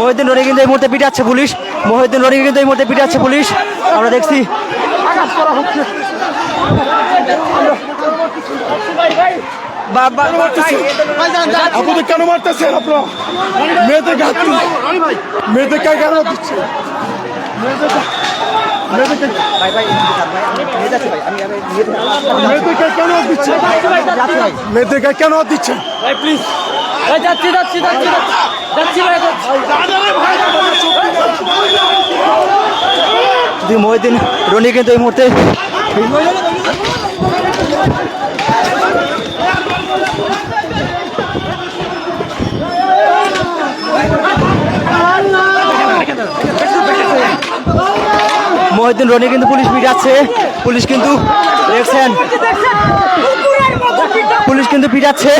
মহিউদ্দিন রনি কিন্তু এই মুহূর্তে পিটাচ্ছে পুলিশ। মহিউদ্দিন রনিকে কিন্তু এই মুহূর্তে পিটাচ্ছে পুলিশ, আমরা দেখছি। আপনাদের কেন মারতেছেন? আপনার মেয়েদেরকে মেয়েদেরকে কেন দিচ্ছে? মেয়েদেরকে কেন দিচ্ছে? মেয়েদেরকে কেন দিচ্ছে? মহিউদ্দিন রনি কিন্তু এই মুহূর্তে মহিউদ্দিন রনি কিন্তু পুলিশ পিটাচ্ছে। পুলিশ কিন্তু দেখছেন, পুলিশ কিন্তু পিটাচ্ছে।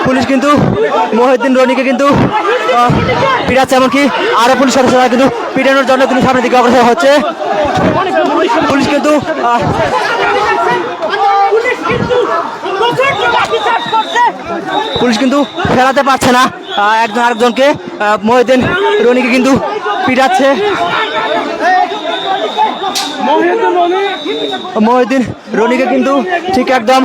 পুলিশ কিন্তু মহিউদ্দিন রনিকে কিন্তু পিটাচ্ছে, এমনকি আরো পুলিশ সদস্যরা কিন্তু পিটানোর জন্য কিন্তু সামনের দিকে অগ্রসর হচ্ছে। পুলিশ কিন্তু পুলিশ কিন্তু ফেরাতে পারছে না একজন আরেকজনকে। মহিউদ্দিন রনিকে কিন্তু পিটাচ্ছে। মহিউদ্দিন রনিকে কিন্তু ঠিক একদম